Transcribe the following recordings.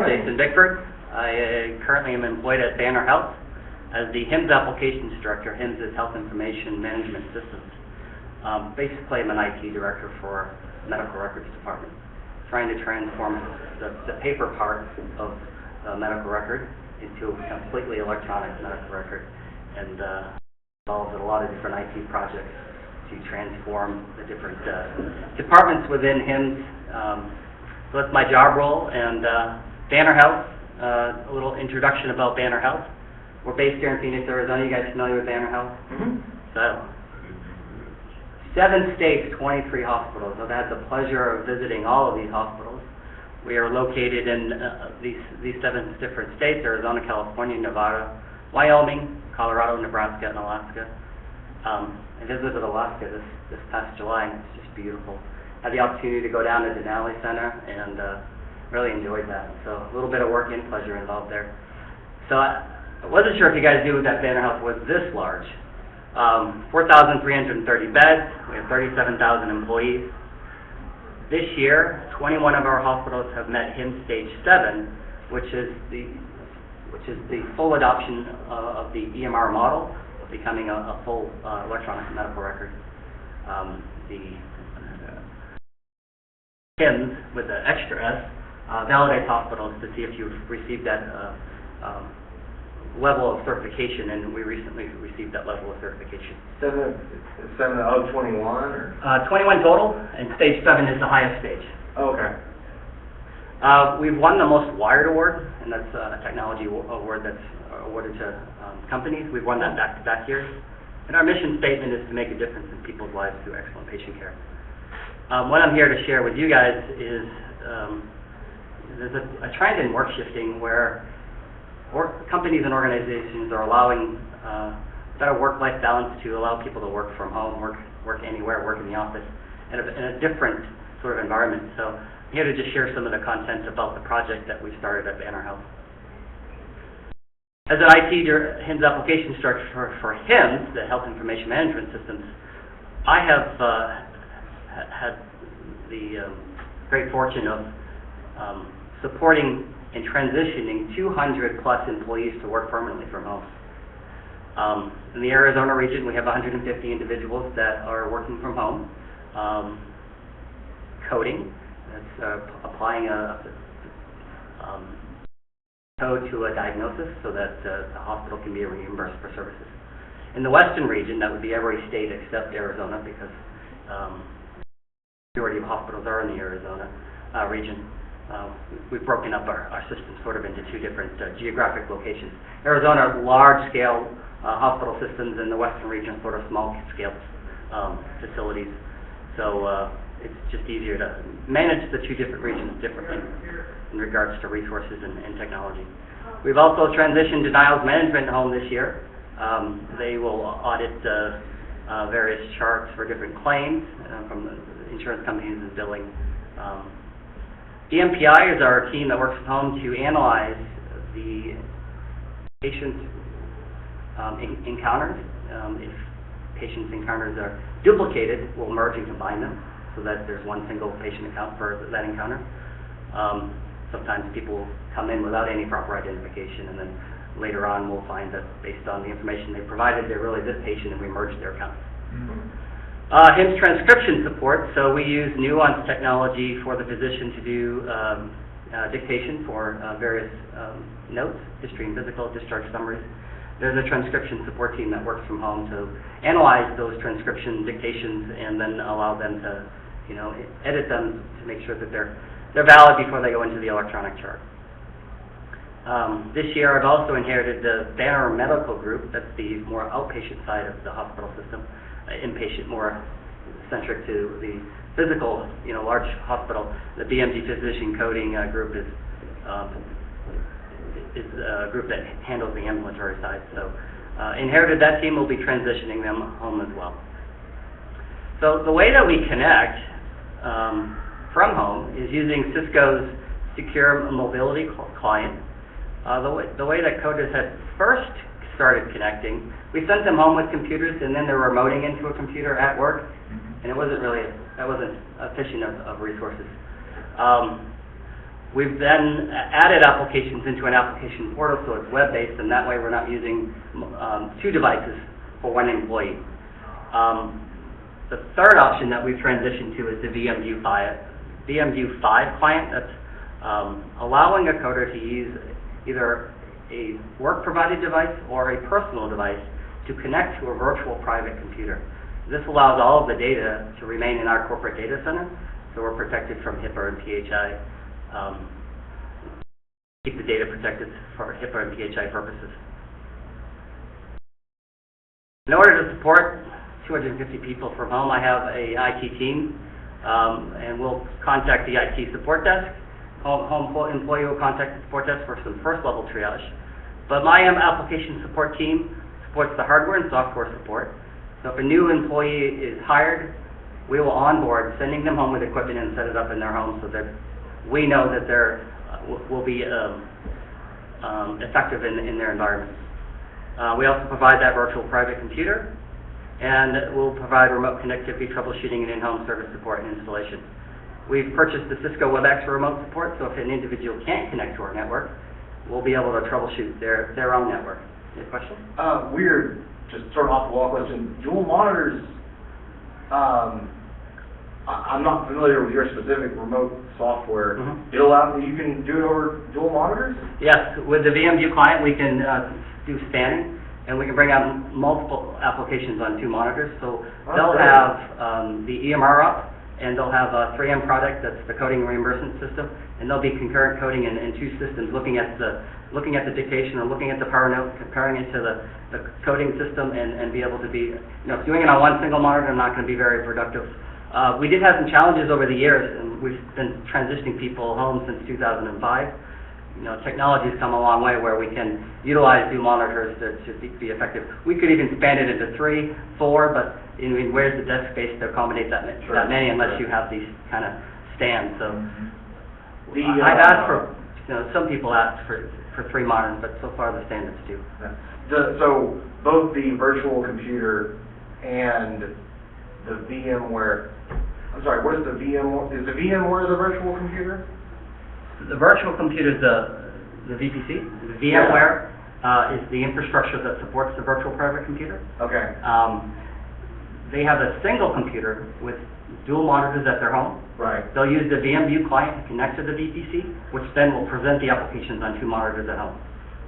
Jason Bickford. I currently am employed at Banner Health as the HIMSS Applications Director. HIMSS is Health Information Management Systems. Basically, I'm an IT director for Medical Records Department, trying to transform the paper part of a medical record into a completely electronic medical record, and involved in a lot of different IT projects to transform the different departments within HIMSS. So that's my job role. And Banner Health, a little introduction about Banner Health. We're based here in Phoenix, Arizona. You guys familiar with Banner Health? Mm-hmm. So, 7 states, 23 hospitals. I've had the pleasure of visiting all of these hospitals. We are located in these 7 different states: Arizona, California, Nevada, Wyoming, Colorado, Nebraska, and Alaska. I visited Alaska this past July, and it's just beautiful. Had the opportunity to go down to Denali Center and really enjoyed that. So a little bit of work and pleasure involved there. So I wasn't sure if you guys knew that Banner Health was this large. 4,330 beds. We have 37,000 employees. This year, 21 of our hospitals have met HIMSS Stage 7, which is the full adoption of the EMR model, of becoming a full electronic medical record. The HIMSS with the extra S validates hospitals to see if you've received that level of certification, and we recently received that level of certification. 7 out of 21, or? 21 total, and Stage 7 is the highest stage. Oh, okay. We've won the most wired award, and that's a technology award that's awarded to companies. We've won that back-to-back years. And our mission statement is to make a difference in people's lives through excellent patient care. What I'm here to share with you guys is there's a trend in work shifting where companies and organizations are allowing better work-life balance to allow people to work from home, work anywhere, work in the office, in a different sort of environment. So I'm here to just share some of the content about the project that we started at Banner Health. As an IT HIMSS application structure for HIMSS, the Health Information Management Systems, I have had the great fortune of supporting and transitioning 200 plus employees to work permanently from home. In the Arizona region, we have 150 individuals that are working from home, coding, that's applying a code to a diagnosis so that the hospital can be reimbursed for services. In the western region, that would be every state except Arizona, because the majority of hospitals are in the Arizona region. We've broken up our system sort of into 2 different geographic locations. Arizona, large-scale hospital systems, and the western region, sort of small-scale facilities. So it's just easier to manage the 2 different regions differently in regards to resources and technology. We've also transitioned denials management home this year. They will audit various charts for different claims from the insurance companies and billing. DMPI is our team that works from home to analyze the patient encounters. If patients' encounters are duplicated, we'll merge and combine them so that there's one single patient account for that encounter. Sometimes people come in without any proper identification, and then later on we'll find that based on the information they provided, they're really this patient, and we merge their accounts. Mm-hmm. HIMSS transcription support, so we use Nuance technology for the physician to do dictation for various notes, history and physical, discharge summaries. There's a transcription support team that works from home to analyze those transcription dictations and then allow them to, edit them to make sure that they're valid before they go into the electronic chart. This year I've also inherited the Banner Medical Group. That's the more outpatient side of the hospital system. Inpatient, more centric to the physical, large hospital. The BMG physician coding group is a group that handles the ambulatory side. So inherited that team, will be transitioning them home as well. So the way that we connect from home is using Cisco's Secure Mobility Client. The way that coders had first started connecting, we sent them home with computers, and then they were remoting into a computer at work, and that wasn't efficient of resources. We've then added applications into an application portal, so it's web-based, and that way we're not using two devices for one employee. The third option that we've transitioned to is the VMU5 client. That's allowing a coder to use either a work-provided device or a personal device to connect to a virtual private computer. This allows all of the data to remain in our corporate data center, so we're protected from HIPAA and PHI. Keep the data protected for HIPAA and PHI purposes. In order to support 250 people from home, I have a IT team, and we'll contact the IT support desk. Home employee will contact the support desk for some first-level triage. But my application support team supports the hardware and software support. So if a new employee is hired, we will onboard, sending them home with equipment and set it up in their home so that we know that they're will be effective in their environment. We also provide that virtual private computer, and we'll provide remote connectivity, troubleshooting, and in-home service support and installation. We've purchased the Cisco WebEx for remote support, so if an individual can't connect to our network, we'll be able to troubleshoot their own network. Any questions? Weird, just sort of off the wall question. Dual monitors, I'm not familiar with your specific remote software. Mm-hmm. It allows you can do it over dual monitors? Yes, with the VMU client, we can do spanning, and we can bring out multiple applications on two monitors. So they'll have the EMR up, and they'll have a 3M product, that's the coding reimbursement system, and there'll be concurrent coding in two systems, looking at the dictation or looking at the power note, comparing it to the coding system, and be able to be, doing it on one single monitor not going to be very productive. We did have some challenges over the years, and we've been transitioning people home since 2005. Technology's come a long way where we can utilize dual monitors to be effective. We could even span it into 3, 4, but where's the desk space to accommodate that many unless you have these kind of stands? So I've asked for, some people ask for 3 monitors, but so far the standard's 2. So both the virtual computer and the VMware, I'm sorry, what is the VMware? Is the VMware the virtual computer? The virtual computer is the VPC. The VMware is the infrastructure that supports the virtual private computer. Okay. They have a single computer with dual monitors at their home. Right. They'll use the VMU client to connect to the VPC, which then will present the applications on 2 monitors at home.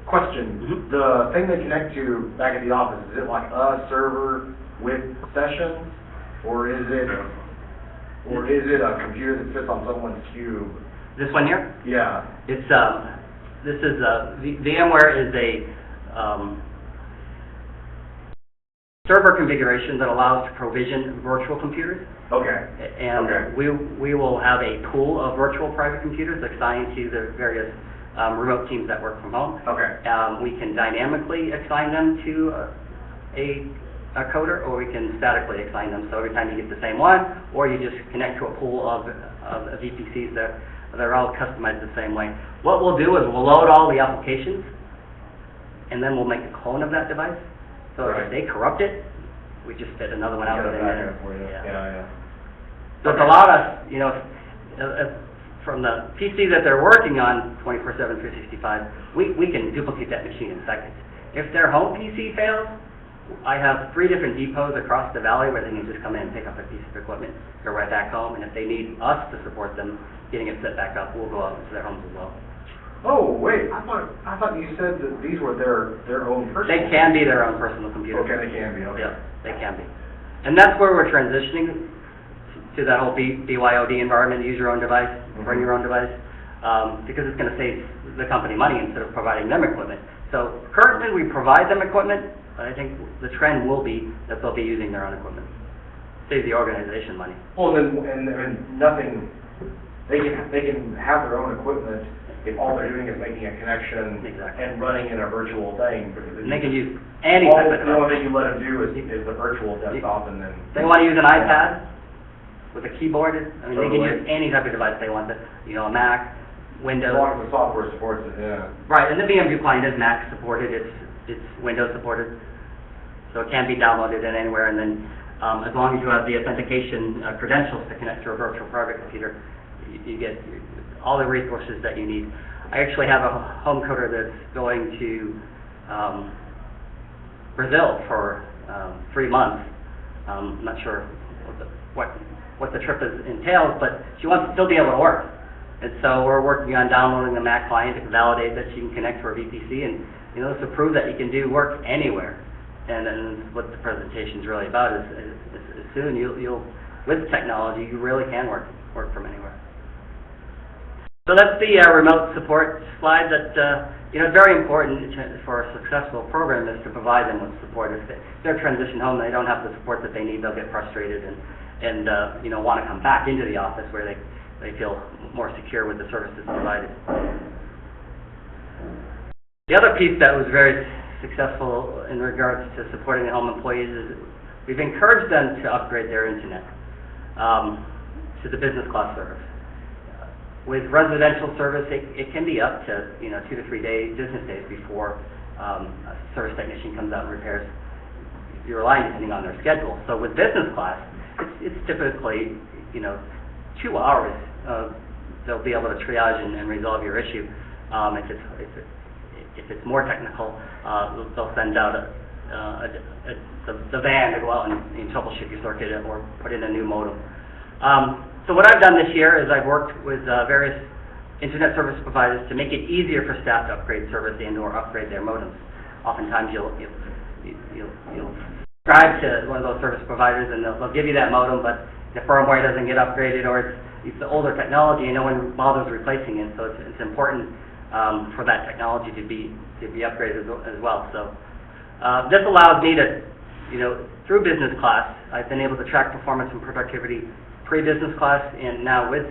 Question. Mm-hmm. The thing they connect to back at the office, is it like a server with sessions, or is it a computer that fits on someone's cube? This one here? Yeah. It's VMware is a server configuration that allows to provision virtual computers. Okay. And we will have a pool of virtual private computers assigned to the various remote teams that work from home. Okay. We can dynamically assign them to a coder, or we can statically assign them. So every time you get the same one, or you just connect to a pool of VPCs that they're all customized the same way. What we'll do is we'll load all the applications, and then we'll make a clone of that device. So if they corrupt it, we just fit another one out within minutes. Yeah. So it's allowed us, from the PC that they're working on 24/7, 365, we can duplicate that machine in seconds. If their home PC fails, I have 3 different depots across the valley where they can just come in and pick up a piece of equipment, go right back home, and if they need us to support them getting it set back up, we'll go out to their homes as well. Oh, wait, I thought you said that these were their own personal. They can be their own personal computer. Okay, they can be, okay. Yeah, they can be. And that's where we're transitioning to that whole BYOD environment, use your own device, bring your own device, because it's going to save the company money instead of providing them equipment. So currently we provide them equipment, but I think the trend will be that they'll be using their own equipment. Save the organization money. Well, and nothing, they can have their own equipment if all they're doing is making a connection and running in a virtual thing. And they can use any type of device. The only thing you let them do is the virtual desktop, and then... They want to use an iPad with a keyboard. They can use any type of device they want. A Mac, Windows. As long as the software supports it, yeah. Right, and the VMU client is Mac supported. It's Windows supported, so it can be downloaded in anywhere. And then, as long as you have the authentication credentials to connect to a virtual private computer, you get all the resources that you need. I actually have a home coder that's going to Brazil for 3 months. I'm not sure what the trip entails, but she wants to still be able to work. And so we're working on downloading the Mac client to validate that she can connect to her VPC and, to prove that you can do work anywhere. And then what the presentation is really about is soon you'll with technology, you really can work from anywhere. So that's the remote support slide that, it's very important for a successful program is to provide them with support. If they're transitioned home, they don't have the support that they need, they'll get frustrated and want to come back into the office where they feel more secure with the services provided. The other piece that was very successful in regards to supporting the home employees is we've encouraged them to upgrade their internet to the business class service. With residential service, it can be up to 2 to 3 business days before a service technician comes out and repairs your line, depending on their schedule. So with business class, it's typically 2 hours. They'll be able to triage and resolve your issue. If it's more technical, they'll send out the van to go out and troubleshoot your circuit or put in a new modem. So what I've done this year is I've worked with various internet service providers to make it easier for staff to upgrade service and/or upgrade their modems. Oftentimes you'll subscribe to one of those service providers and they'll give you that modem, but the firmware doesn't get upgraded or it's the older technology and no one bothers replacing it. So it's important for that technology to be upgraded as well. So this allows me to, through business class, I've been able to track performance and productivity pre-business class and now with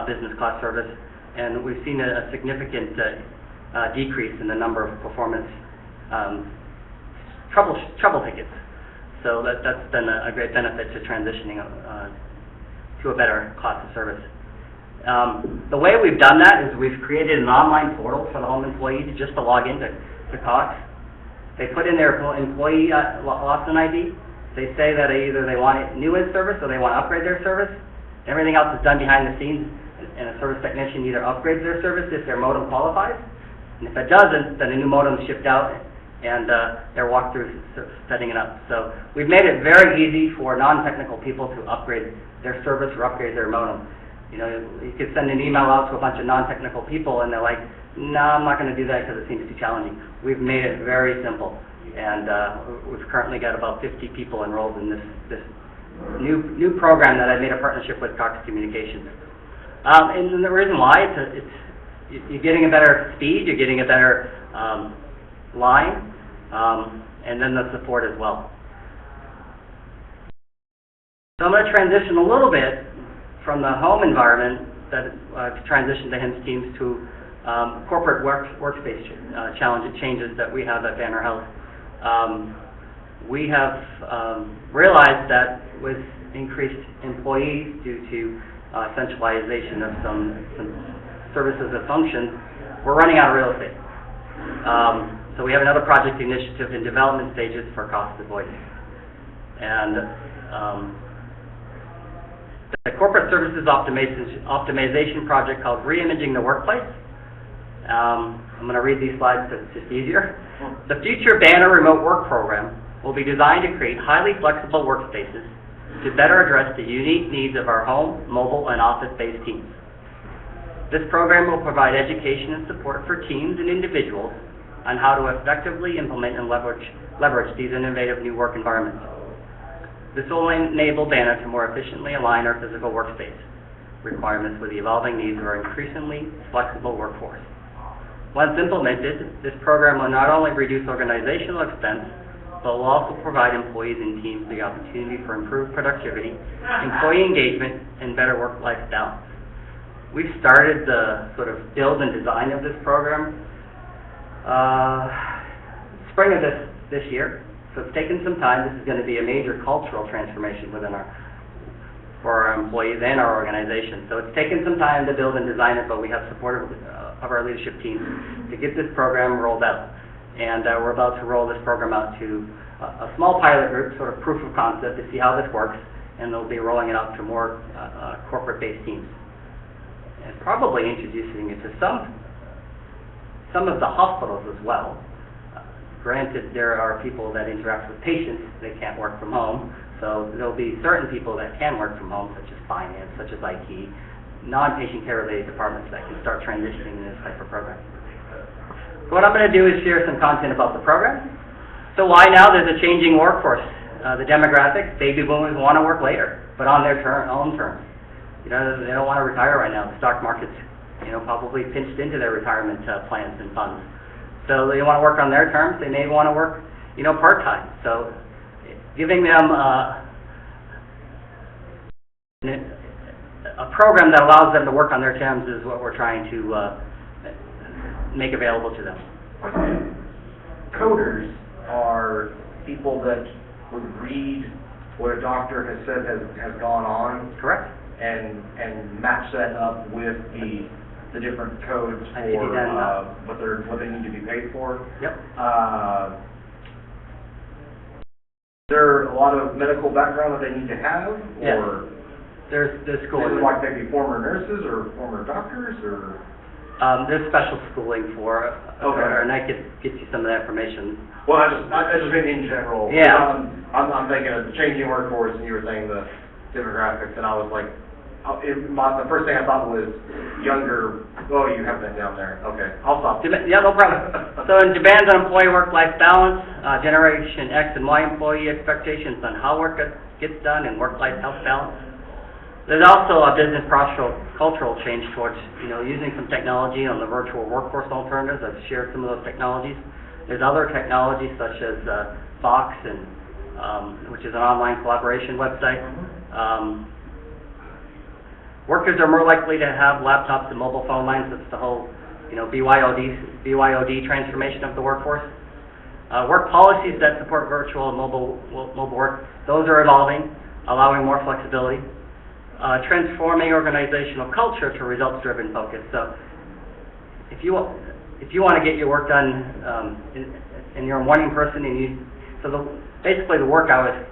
business class service, and we've seen a significant decrease in the number of performance trouble tickets. So that's been a great benefit to transitioning to a better class of service. The way we've done that is we've created an online portal for the home employee just to log into Cox. They put in their employee login ID. They say that either they want it new in service or they want to upgrade their service. Everything else is done behind the scenes, and a service technician either upgrades their service if their modem qualifies, and if it doesn't, then a new modem is shipped out and they're walked through setting it up. So we've made it very easy for non-technical people to upgrade their service or upgrade their modem. You could send an email out to a bunch of non-technical people and they're like, no, I'm not going to do that because it seems too challenging. We've made it very simple. And we've currently got about 50 people enrolled in this new program that I made a partnership with Cox Communications. And the reason why, you're getting a better speed, you're getting a better line, and then the support as well. So I'm going to transition a little bit from the home environment that I've transitioned to HIMSS teams to corporate workspace changes that we have at Banner Health. We have realized that with increased employees due to centralization of some services and functions, we're running out of real estate. So we have another project initiative in development stages for cost avoidance. And the corporate services optimization project called Reimaging the Workplace. I'm going to read these slides because it's just easier. The future Banner remote work program will be designed to create highly flexible workspaces to better address the unique needs of our home, mobile, and office-based teams. This program will provide education and support for teams and individuals on how to effectively implement and leverage these innovative new work environments. This will enable Banner to more efficiently align our physical workspace requirements with the evolving needs of our increasingly flexible workforce. Once implemented, this program will not only reduce organizational expense, but will also provide employees and teams the opportunity for improved productivity, employee engagement, and better work-life balance. We've started the sort of build and design of this program spring of this year. So it's taken some time. This is going to be a major cultural transformation for our employees and our organization. So it's taken some time to build and design it, but we have support of our leadership team to get this program rolled out. And we're about to roll this program out to a small pilot group, sort of proof of concept, to see how this works, and they'll be rolling it out to more corporate-based teams. and probably introducing it to some of the hospitals as well. Granted, there are people that interact with patients, they can't work from home, so there'll be certain people that can work from home, such as finance, such as IT, non-patient care related departments that can start transitioning in this type of program. So what I'm going to do is share some content about the program. So why now? There's a changing workforce. The demographics, baby boomers want to work later, but on their own terms. You know, they don't want to retire right now. The stock market's, you know, probably pinched into their retirement plans and funds. So they want to work on their terms. They may want to work, you know, part-time. So giving them a program that allows them to work on their terms is what we're trying to make available to them. Coders are people that would read what a doctor has said has gone on. Correct. And match that up with the different codes for what they need to be paid for. Yep. Is there a lot of medical background that they need to have, or there's schooling. Is it like maybe former nurses or former doctors, or? There's special schooling for it, and I could get you some of that information. Well, I just mean in general. Yeah. I'm thinking of changing workforce, and you were saying the demographics, and I was like, the first thing I thought was younger. Oh, you have that down there. Okay, I'll stop. Yeah, no problem. So it demands on employee work-life balance, Generation X and Y employee expectations on how work gets done, and work-life health balance. There's also a business cultural change towards, you know, using some technology on the virtual workforce alternatives. I've shared some of those technologies. There's other technologies such as Fox, which is an online collaboration website. Workers are more likely to have laptops and mobile phone lines. That's the whole, you know, BYOD transformation of the workforce. Work policies that support virtual and mobile work, those are evolving, allowing more flexibility. Transforming organizational culture to results-driven focus. So, if you want to get your work done, and you're a morning person, basically the work hours,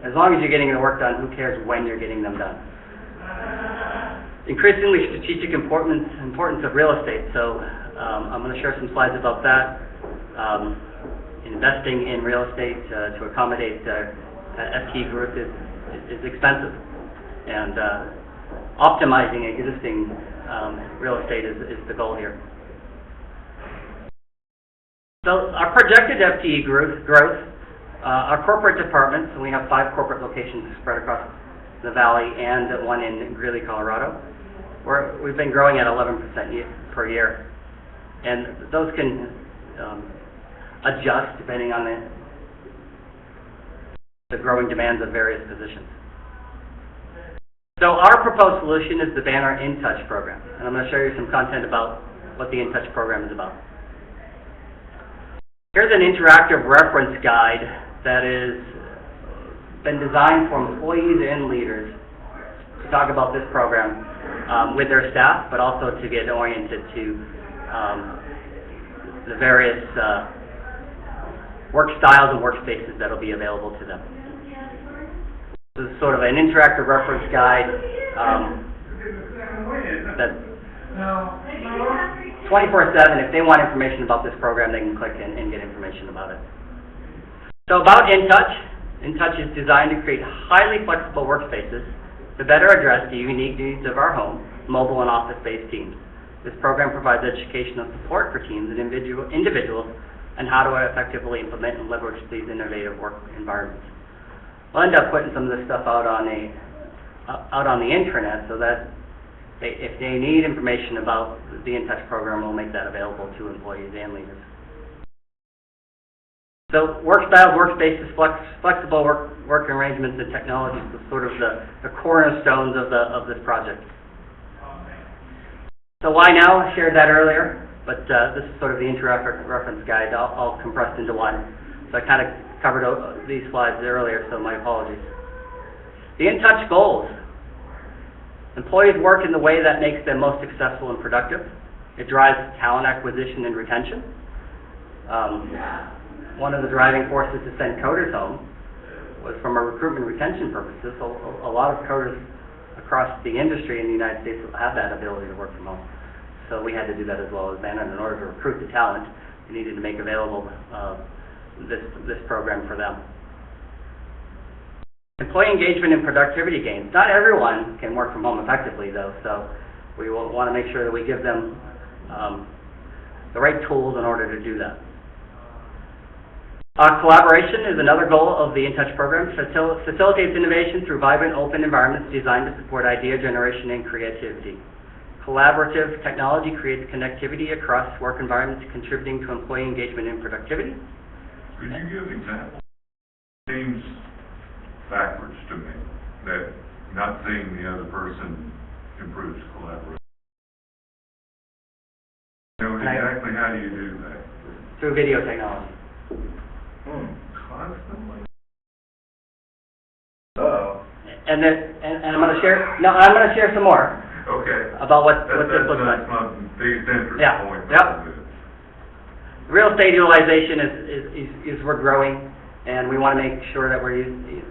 as long as you're getting the work done, who cares when you're getting them done? Increasingly strategic importance of real estate. So, I'm going to share some slides about that. Investing in real estate to accommodate FTE growth is expensive. And optimizing existing real estate is the goal here. So our projected FTE growth, our corporate departments, and we have 5 corporate locations spread across the valley and one in Greeley, Colorado. We've been growing at 11% per year, and those can adjust depending on the growing demands of various positions. So our proposed solution is the Banner InTouch program, and I'm going to show you some content about what the InTouch program is about. Here's an interactive reference guide that has been designed for employees and leaders to talk about this program with their staff, but also to get oriented to the various work styles and workspaces that will be available to them. This is sort of an interactive reference guide that 24/7, if they want information about this program, they can click and get information about it. So about InTouch. InTouch is designed to create highly flexible workspaces to better address the unique needs of our home, mobile and office-based teams. This program provides educational support for teams and individuals on how to effectively implement and leverage these innovative work environments. We'll end up putting some of this stuff out on the intranet, so that if they need information about the InTouch program, we'll make that available to employees and leaders. So work styles, workspaces, flexible work arrangements, and technologies are sort of the cornerstones of this project. So why now? I shared that earlier, but this is sort of the interactive reference guide, all compressed into one. So I kind of covered these slides earlier, so my apologies. The InTouch goals. Employees work in the way that makes them most successful and productive. It drives talent acquisition and retention. One of the driving forces to send coders home was from a recruitment retention purposes. So a lot of coders across the industry in the United States have that ability to work from home. So we had to do that as well as then, and in order to recruit the talent, we needed to make available this program for them. Employee engagement and productivity gains. Not everyone can work from home effectively, though, so we will want to make sure that we give them the right tools in order to do that. Collaboration is another goal of the InTouch program. Facilitates innovation through vibrant, open environments designed to support idea generation and creativity. Collaborative technology creates connectivity across work environments, contributing to employee engagement and productivity. Could you give examples? Seems backwards to me that not seeing the other person improves collaboration. Exactly how do you do that? Through video technology. Constantly? And I'm going to share. No, I'm going to share some more. Okay. About what this looks like. That's my biggest interest point. Yep. Real estate utilization is we're growing, and we want to make sure that we're using.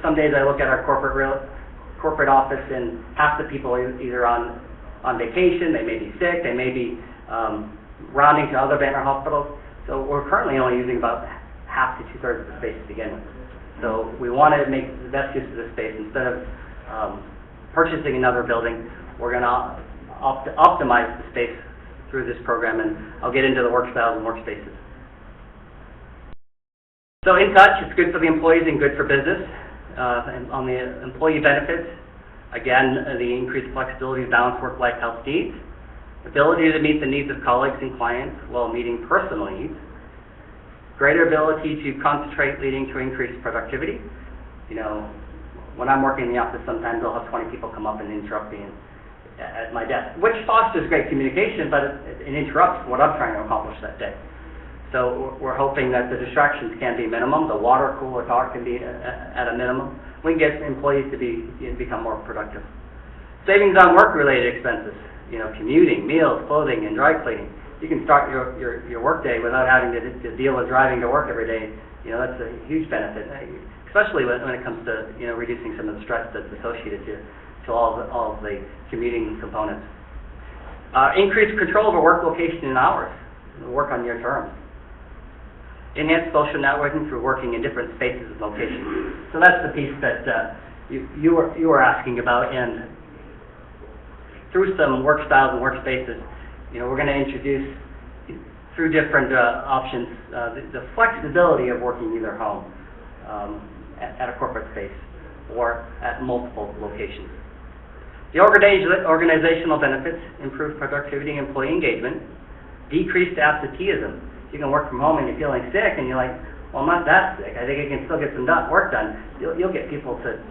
Some days I look at our corporate office, and half the people are either on vacation, they may be sick, they may be rounding to other Banner hospitals. So we're currently only using about half to 2/3 of the space to begin with. So we want to make the best use of this space. Instead of purchasing another building, we're going to optimize the space through this program, and I'll get into the work styles and workspaces. So InTouch, it's good for the employees and good for business. And on the employee benefits, again, the increased flexibility to balance work-life health needs, ability to meet the needs of colleagues and clients while meeting personal needs, greater ability to concentrate leading to increased productivity. When I'm working in the office, sometimes I'll have 20 people come up and interrupt me at my desk, which fosters great communication, but it interrupts what I'm trying to accomplish that day. So we're hoping that the distractions can be minimum, the water cooler talk can be at a minimum. We can get employees to become more productive. Savings on work-related expenses, commuting, meals, clothing, and dry cleaning. You can start your work day without having to deal with driving to work every day. That's a huge benefit, especially when it comes to reducing some of the stress that's associated to all of the commuting components. Increased control over work location and hours. Work on your terms. Enhanced social networking through working in different spaces and locations. So that's the piece that you were asking about, and through some work styles and workspaces, we're going to introduce through different options the flexibility of working either home, at a corporate space, or at multiple locations. The organizational benefits: improved productivity, employee engagement, decreased absenteeism. You can work from home and you're feeling sick, and you're like, well, I'm not that sick. I think I can still get some work done. You'll get people to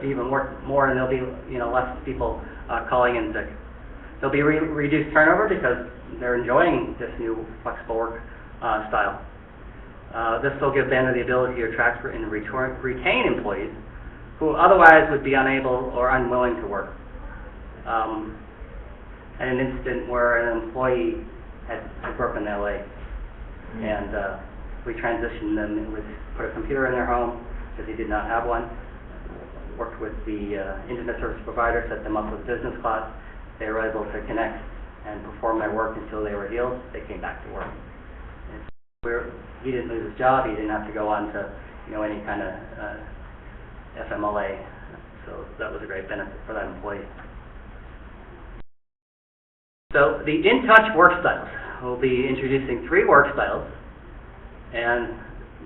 even work more, and there'll be less people calling in sick. There'll be reduced turnover because they're enjoying this new flexible work style. This will give Banner the ability to attract and retain employees who otherwise would be unable or unwilling to work. At an instant where an employee had broken their leg, and we transitioned them and put a computer in their home because he did not have one. Worked with the internet service provider, set them up with business class. They were able to connect and perform their work until they were healed. They came back to work. He didn't lose his job. He didn't have to go on to any kind of FMLA. So that was a great benefit for that employee. So the InTouch work styles. We'll be introducing 3 work styles, and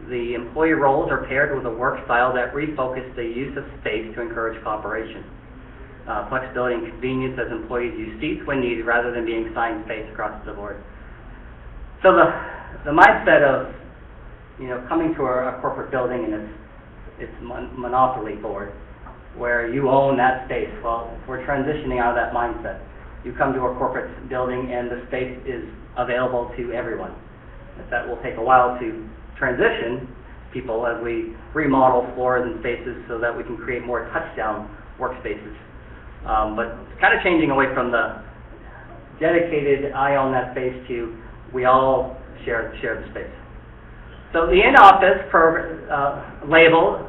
the employee roles are paired with a work style that refocus the use of space to encourage cooperation. Flexibility and convenience as employees use seats when needed rather than being assigned space across the board. So the mindset of coming to a corporate building and it's monopoly board where you own that space. Well, we're transitioning out of that mindset. You come to a corporate building and the space is available to everyone. That will take a while to transition people as we remodel floors and spaces so that we can create more touchdown workspaces. But it's kind of changing away from the dedicated, I own that space, to we all share the space. So the in-office label,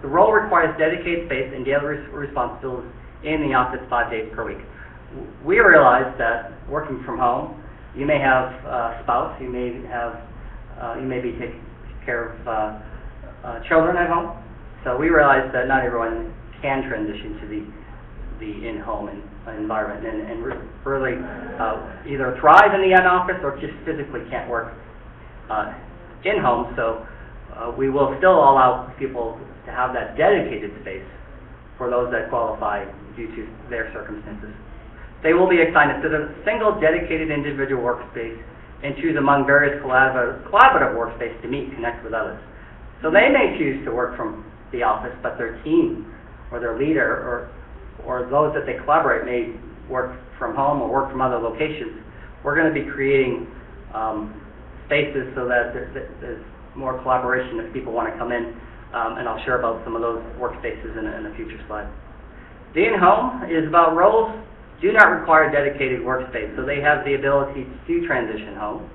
the role requires dedicated space and daily responsibilities in the office 5 days per week. We realize that working from home, you may have a spouse, you may be taking care of children at home. So we realize that not everyone can transition to the in-home environment and really either thrive in the in-office or just physically can't work in-home. So we will still allow people to have that dedicated space for those that qualify due to their circumstances. They will be assigned a single dedicated individual workspace and choose among various collaborative workspace to meet and connect with others. So they may choose to work from the office, but their team or their leader or those that they collaborate may work from home or work from other locations. We're going to be creating spaces so that there's more collaboration if people want to come in, and I'll share about some of those workspaces in a future slide. The in-home is about roles do not require dedicated workspace, so they have the ability to transition home.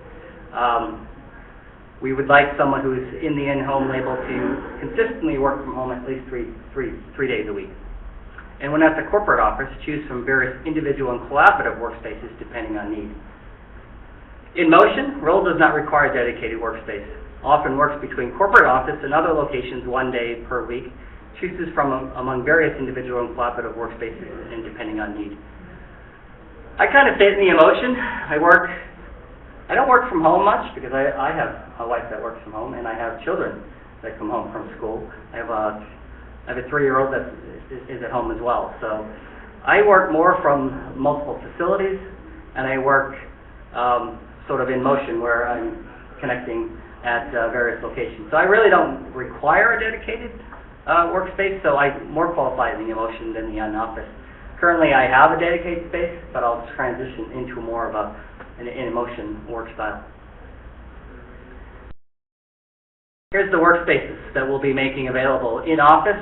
We would like someone who's in the in-home label to consistently work from home at least three days a week. And when at the corporate office, choose from various individual and collaborative workspaces depending on need. In motion, role does not require dedicated workspace. Often works between corporate office and other locations 1 day per week. Chooses from among various individual and collaborative workspaces and depending on need. I kind of fit in the emotion. I don't work from home much because I have a wife that works from home and I have children that come home from school. I have a 3-year-old that is at home as well. So I work more from multiple facilities and I work sort of in motion where I'm connecting at various locations. So I really don't require a dedicated workspace, so I more qualify in the emotion than the in-office. Currently I have a dedicated space, but I'll transition into more of an in-motion work style. Here's the workspaces that we'll be making available in office.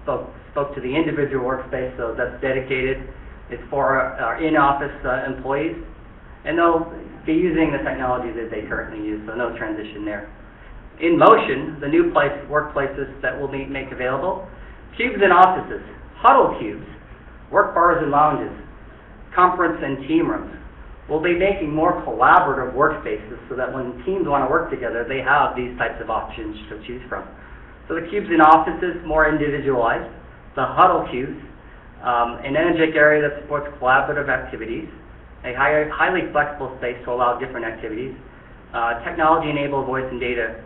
Spoke to the individual workspace, so that's dedicated. It's for our in-office employees, and they'll be using the technology that they currently use, so no transition there. In motion, the new workplaces that we'll make available: cubes in offices, huddle cubes, work bars and lounges, conference and team rooms. We'll be making more collaborative workspaces so that when teams want to work together, they have these types of options to choose from. So the cubes in offices, more individualized. The huddle cubes, an energetic area that supports collaborative activities, a highly flexible space to allow different activities, technology-enabled voice and data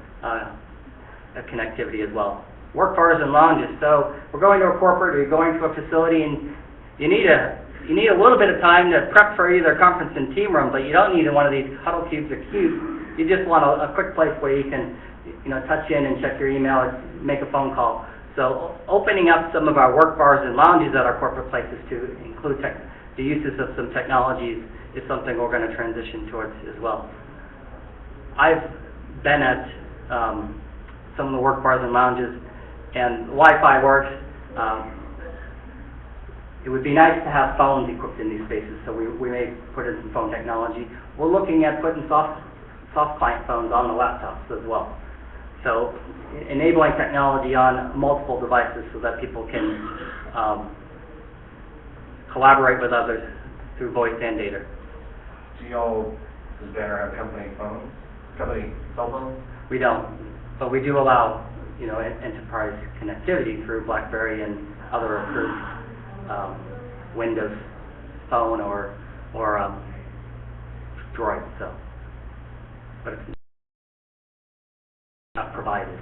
connectivity as well. Work bars and lounges. So we're going to a corporate or you're going to a facility and you need a little bit of time to prep for either conference and team room, but you don't need one of these huddle cubes or cubes. You just want a quick place where you can touch in and check your email or make a phone call. So opening up some of our work bars and lounges at our corporate places to include the uses of some technologies is something we're going to transition towards as well. I've been at some of the work bars and lounges, and Wi-Fi works. It would be nice to have phones equipped in these spaces, so we may put in some phone technology. We're looking at putting soft client phones on the laptops as well. So enabling technology on multiple devices so that people can collaborate with others through voice and data. Do y'all, does Banner have company phones? Company cell phones? We don't, but we do allow enterprise connectivity through BlackBerry and other approved Windows phone or Droid. So, but it's not provided.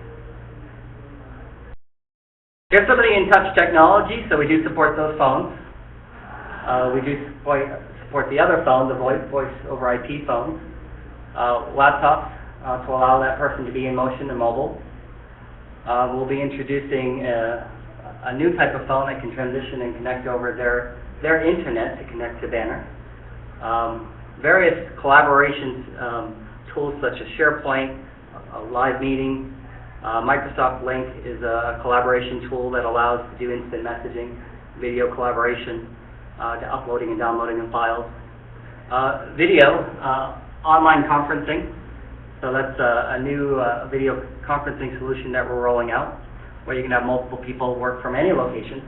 Here's some of the in-touch technology. So we do support those phones. We do support the other phone, the voice over IP phones, laptops to allow that person to be in motion and mobile. We'll be introducing a new type of phone that can transition and connect over their internet to connect to Banner. Various collaborations tools such as SharePoint, a live meeting. Microsoft Link is a collaboration tool that allows to do instant messaging, video collaboration, to uploading and downloading of files. Video, online conferencing, So that's a new video conferencing solution that we're rolling out, where you can have multiple people work from any location,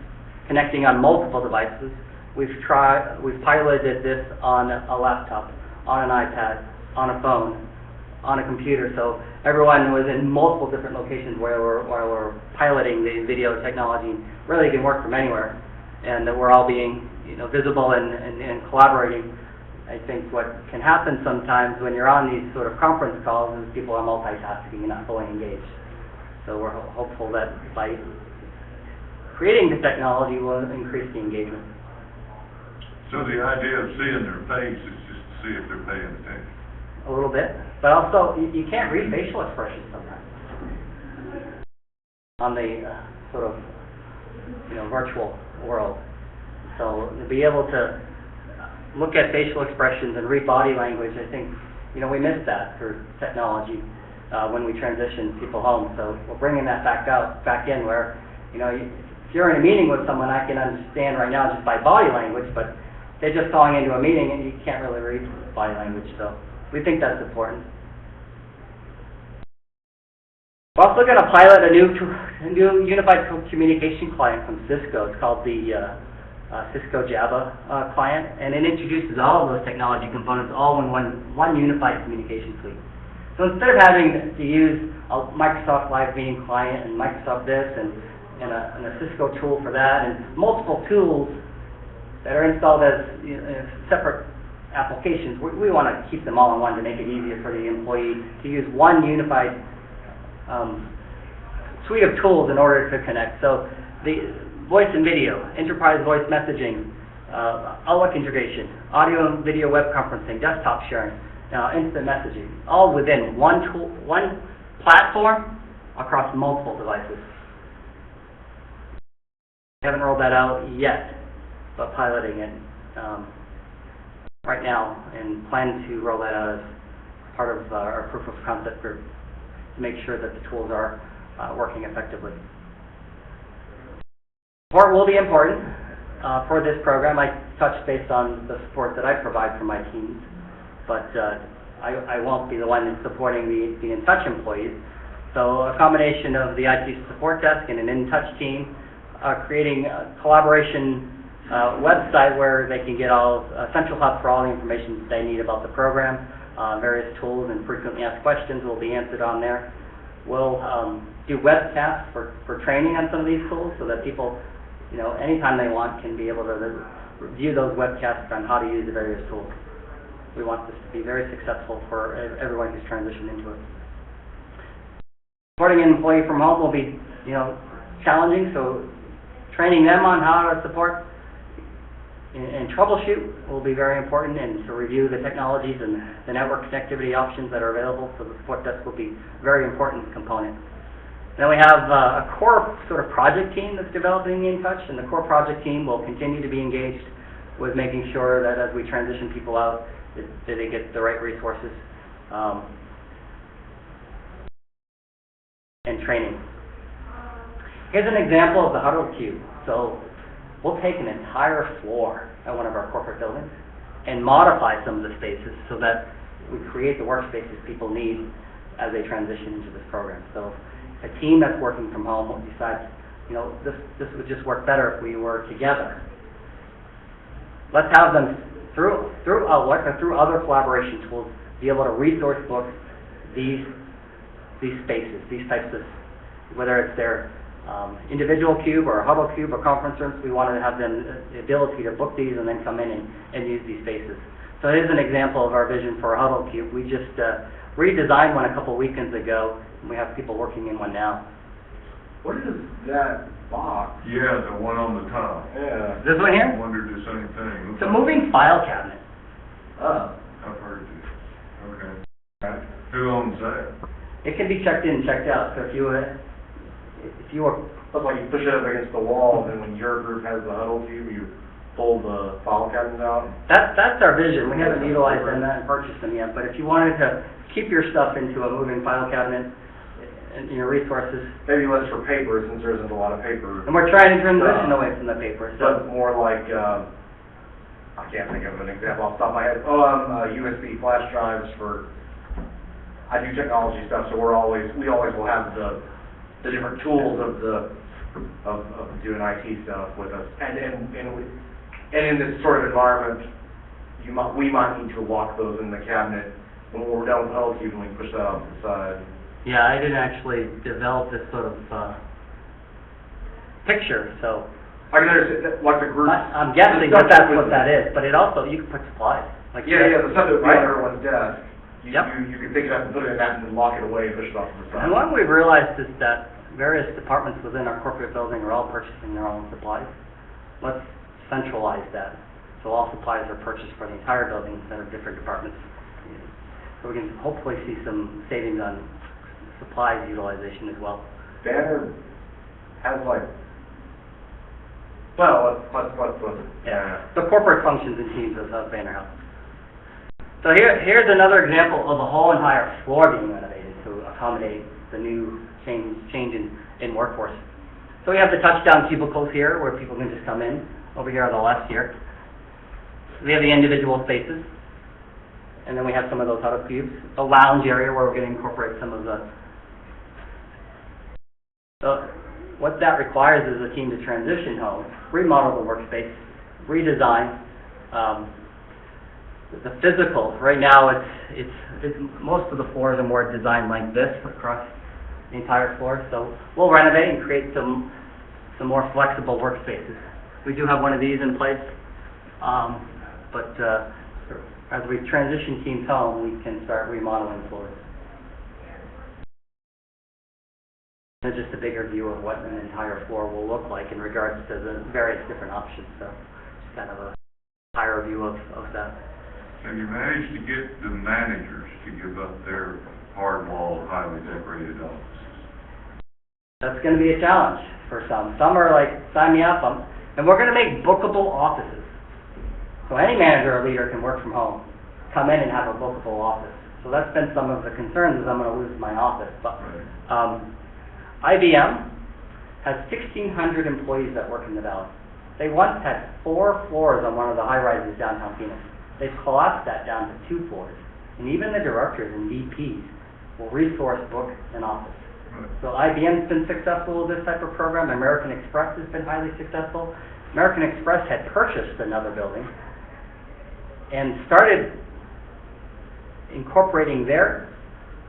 connecting on multiple devices. We've piloted this on a laptop, on an iPad, on a phone, on a computer, so everyone was in multiple different locations while we're piloting the video technology. Really, you can work from anywhere, and that we're all being, visible and collaborating. I think what can happen sometimes when you're on these sort of conference calls is people are multitasking and not fully engaged. So we're hopeful that by creating the technology will increase the engagement. So the idea of seeing their face is just to see if they're paying attention. A little bit, but also you can't read facial expressions sometimes on the sort of virtual world. So to be able to look at facial expressions and read body language, I think we missed that through technology when we transitioned people home. So we're bringing that back in where if you're in a meeting with someone, I can understand right now just by body language, but they're just calling into a meeting and you can't really read body language. So we think that's important. We're also going to pilot a new unified communication client from Cisco. It's called the Cisco Java client, and it introduces all of those technology components all in one unified communication suite. So instead of having to use a Microsoft Live Meeting client and Microsoft this and a Cisco tool for that, and multiple tools that are installed as separate applications, we want to keep them all in one to make it easier for the employee to use one unified suite of tools in order to connect. So the voice and video, enterprise voice messaging, Outlook integration, audio and video web conferencing, desktop sharing, instant messaging, all within one tool, one platform across multiple devices. We haven't rolled that out yet, but piloting it right now, and plan to roll that out as part of our proof of concept group to make sure that the tools are working effectively. Support will be important for this program. I touched based on the support that I provide for my teams, but I won't be the one supporting the InTouch employees. So a combination of the IT support desk and an InTouch team creating a collaboration website where they can get a central hub for all the information they need about the program, various tools and frequently asked questions will be answered on there. We'll do webcasts for training on some of these tools so that people, anytime they want, can be able to review those webcasts on how to use the various tools. We want this to be very successful for everyone who's transitioned into it. Supporting an employee from home will be, challenging, so training them on how to support and troubleshoot will be very important, and to review the technologies and the network connectivity options that are available. So the support desk will be a very important component. Then we have a core sort of project team that's developing InTouch, and the core project team will continue to be engaged with making sure that as we transition people out, that they get the right resources and training. Here's an example of the huddle cube. So we'll take an entire floor at one of our corporate buildings and modify some of the spaces so that we create the workspaces people need as they transition into this program. So a team that's working from home decides, this would just work better if we were together. Let's have them through Outlook or through other collaboration tools be able to resource book these spaces, these types of, whether it's their individual cube or a huddle cube or conference rooms. We wanted to have them the ability to book these and then come in and use these spaces. So here's an example of our vision for a huddle cube. We just redesigned one a couple weekends ago, and we have people working in one now. What is that box? Yeah, the one on the top. Yeah. This one here? I wondered the same thing. It's a moving file cabinet. Oh. I've heard this. Okay. Who owns that? It can be checked in and checked out. So if you were Looks like you push it up against the wall, and then when your group has the huddle cube, you pull the file cabinets out. that's our vision. We haven't utilized them and purchased them yet, but if you wanted to keep your stuff into a moving file cabinet and your resources. Maybe less for paper, since there isn't a lot of paper. And we're trying to transition away from the paper, But so. more like, I can't think of an example off the top of my head. USB flash drives for I do technology stuff, so we always will have the different tools of doing IT stuff with us. And in this sort of environment, we might need to lock those in the cabinet when we're done with Telecommute, and we push that off to the side. Yeah, I didn't actually develop this sort of picture, so I can understand, like the groups. I'm guessing that that's what that is, but it also, you can put supplies. Like Yeah, the stuff that would be right? on everyone's desk. Yep. You can pick it up and put it in that and then lock it away and push it off to the side. And what we've realized is that various departments within our corporate building are all purchasing their own supplies. Let's centralize that, so all supplies are purchased for the entire building instead of different departments. So we can hopefully see some savings on supplies utilization as well. Banner has like, well, let's Yeah, the corporate functions and teams of Banner Health. So here's another example of a whole entire floor being renovated to accommodate the new change in workforce. So we have the touchdown cubicles here where people can just come in. Over here on the left here, we have the individual spaces, and then we have some of those huddle cubes. A lounge area where we're going to incorporate some of the. So what that requires is a team to transition home, remodel the workspace, redesign. The physical, right now it's most of the floors are more designed like this across the entire floor, so we'll renovate and create some more flexible workspaces. We do have one of these in place, but as we transition teams home, we can start remodeling floors. It's just a bigger view of what an entire floor will look like in regards to the various different options, so just kind of a higher view of that. Have you managed to get the managers to give up their hard-wall, highly decorated offices? That's going to be a challenge for some. Some are like, sign me up, and we're going to make bookable offices. So any manager or leader can work from home, come in and have a bookable office. So that's been some of the concerns, is I'm going to lose my office. But IBM has 1,600 employees that work in the Valley. They once had 4 floors on one of the high-rises downtown Phoenix. They've collapsed that down to 2 floors. And even the directors and VPs will resource book an office. So IBM's been successful with this type of program. American Express has been highly successful. American Express had purchased another building and started incorporating their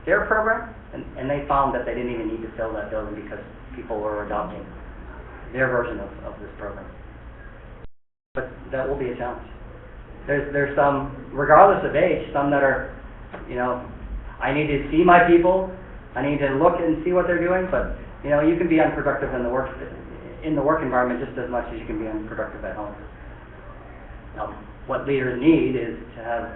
program, and they found that they didn't even need to fill that building because people were adopting their version of this program. But that will be a challenge. There's some, regardless of age, some that are, I need to see my people, I need to look and see what they're doing, but, you can be unproductive in the work environment just as much as you can be unproductive at home. What leaders need is to have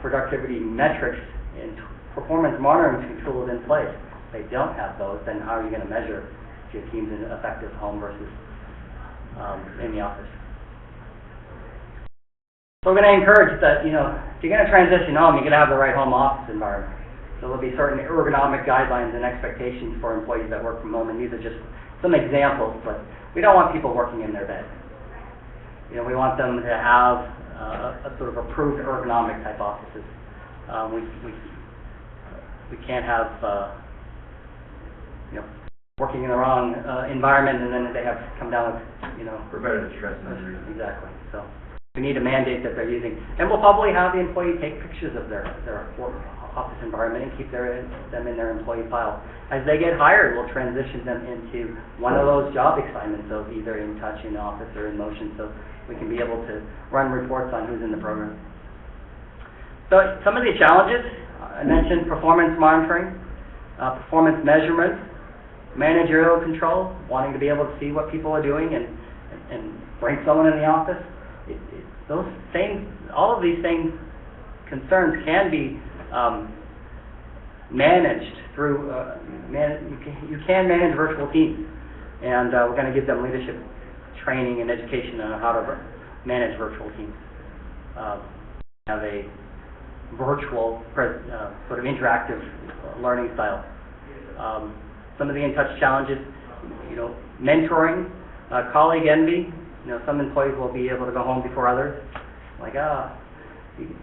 productivity metrics and performance monitoring tools in place. If they don't have those, then how are you going to measure if your team's an effective home versus in the office? So we're going to encourage that, if you're going to transition home, you're going to have the right home office environment. So there'll be certain ergonomic guidelines and expectations for employees that work from home, and these are just some examples, but we don't want people working in their bed. We want them to have a sort of approved ergonomic type offices. We can't have, working in the wrong environment and then they have to come down with, Preventative stress injuries. Exactly. So we need a mandate that they're using, and we'll probably have the employee take pictures of their work office environment and keep them in their employee file. As they get hired, we'll transition them into one of those job assignments of either in touch, in office, or in motion, so we can be able to run reports on who's in the program. So some of the challenges, I mentioned performance monitoring, performance measurement, managerial control, wanting to be able to see what people are doing and bring someone in the office. Those things, all of these things, concerns can be managed through, you can manage virtual teams, and we're going to give them leadership training and education on how to manage virtual teams. Have a virtual sort of interactive learning style. Some of the in-touch challenges, mentoring, colleague envy. Some employees will be able to go home before others. Like,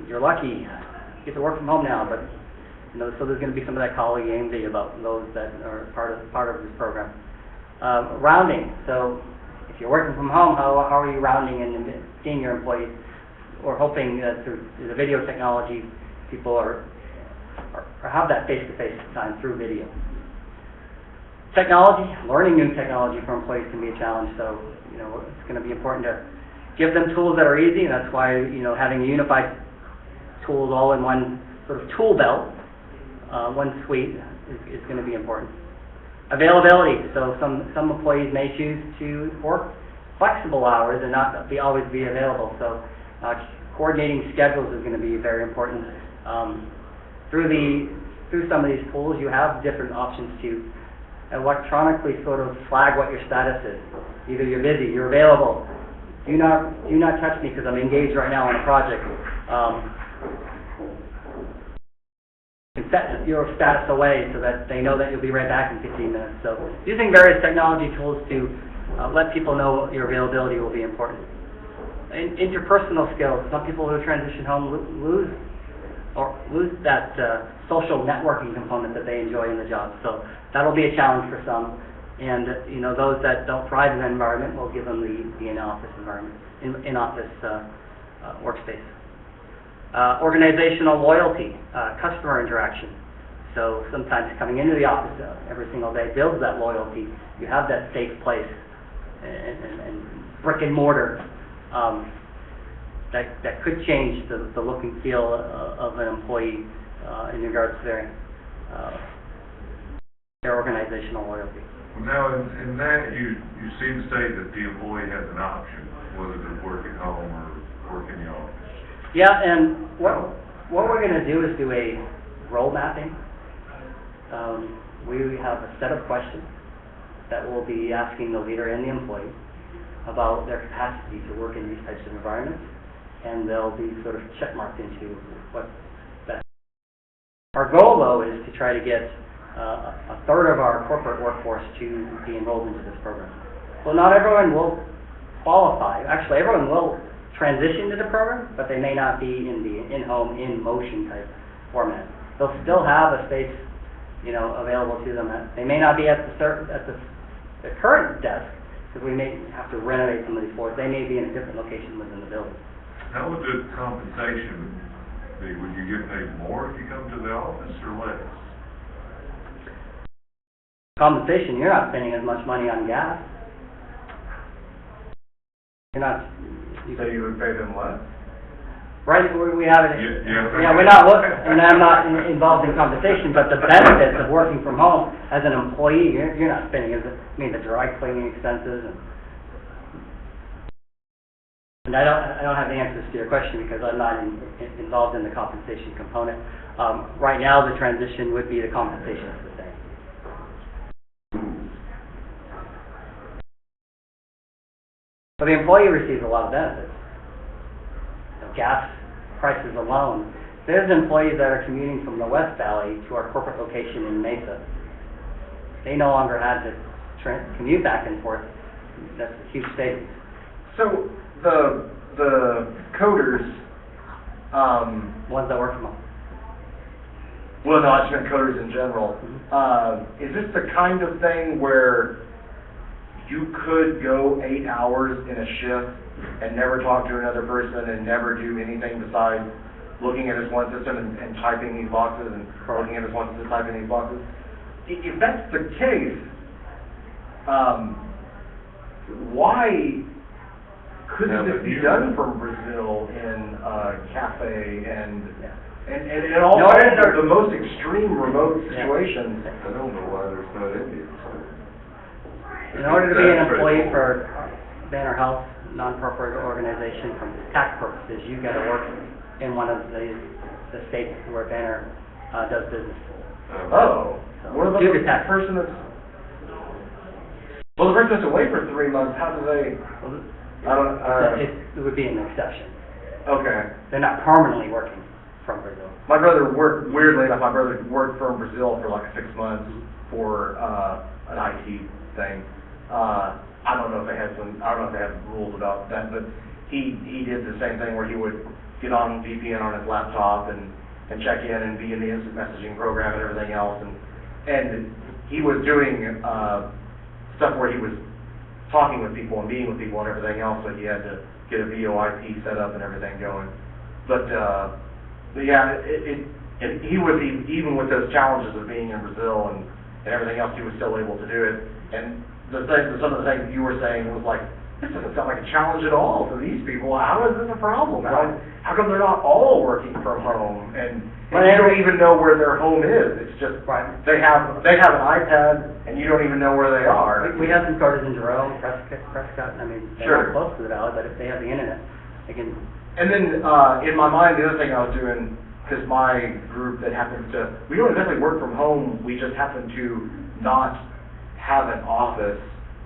you're lucky, you get to work from home now, but So there's going to be some of that colleague envy about those that are part of this program. Rounding. So if you're working from home, how are you rounding and seeing your employees? We're hoping that through the video technology, people have that face-to-face time through video. Technology, learning new technology for employees can be a challenge, so it's going to be important to give them tools that are easy, and that's why having unified tools all in one sort of tool belt, one suite, is going to be important. Availability, so some employees may choose to work flexible hours and not always be available, so coordinating schedules is going to be very important. Through some of these tools, you have different options to electronically sort of flag what your status is. Either you're busy, you're available. Do not touch me because I'm engaged right now on a project. You can set your status away so that they know that you'll be right back in 15 minutes. So using various technology tools to let people know your availability will be important. Interpersonal skills. Some people who transition home lose that social networking component that they enjoy in the job. So that'll be a challenge for some. And those that don't thrive in that environment, we'll give them the in-office environment, in-office workspace. Organizational loyalty, customer interaction. So sometimes coming into the office every single day builds that loyalty. You have that safe place and brick and mortar. That could change the look and feel of an employee in regards to their organizational loyalty. Well, now, in that, you seem to say that the employee has an option, whether to work at home or work in the office. Yeah, and what we're going to do is do a role mapping. We have a set of questions that we'll be asking the leader and the employee about their capacity to work in these types of environments, and they'll be sort of checkmarked into what's best. Our goal, though, is to try to get a third of our corporate workforce to be enrolled into this program. So not everyone will qualify. Actually, everyone will transition to the program, but they may not be in the in-home, in-motion type format. They'll still have a space, available to them. They may not be at the current desk, because we may have to renovate some of these floors. They may be in a different location within the building. How would the compensation be? Would you get paid more if you come to the office or less? Compensation, you're not spending as much money on gas. You're not. So you would pay them less? Right, we have it. Yeah, we're not looking, and I'm not involved in compensation, but the benefits of working from home as an employee, you're not spending the dry cleaning expenses and I don't have the answers to your question because I'm not involved in the compensation component. Right now, the transition would be the compensation is the same. But the employee receives a lot of benefits. Gas prices alone. There's employees that are commuting from the West Valley to our corporate location in Mesa. They no longer have to commute back and forth. That's a huge savings. So the coders, ones that work from home. Well, no, I just meant coders in general. Mm-hmm. Is this the kind of thing where you could go 8 hours in a shift and never talk to another person and never do anything besides looking at this one system and typing these boxes and looking at this one system and typing these boxes? If that's the case, why couldn't this be done from Brazil in a cafe and all the most extreme remote situations? I don't know why there's not Indians. In order to be an employee for Banner Health, non-profit organization, from tax purposes, you've got to work in one of the states where Banner does business. Oh, So, what about due to the tax. person that's... Well, the person that's away for 3 months, how do they... I don't... It would be an exception. Okay. They're not permanently working from Brazil. My brother worked, weirdly enough, my brother worked from Brazil for like 6 months for an IT thing. I don't know if they had rules about that, but he did the same thing where he would get on VPN on his laptop and and check in and be in the instant messaging program and everything else. And he was doing stuff where he was talking with people and meeting with people and everything else, but he had to get a VoIP set up and everything going. But yeah, he was, even with those challenges of being in Brazil and everything else, he was still able to do it. And some of the things you were saying was like, this doesn't sound like a challenge at all to these people. How is this a problem? How come they're not all working from home? And you don't even know where their home is. It's just, they have an iPad and you don't even know where they are. We have some coders in Jerome, Prescott, I mean, they're not close to the valley, but if they have the internet, they can... And then, in my mind, the other thing I was doing, because my group that happens to, we don't exactly work from home, we just happen to not have an office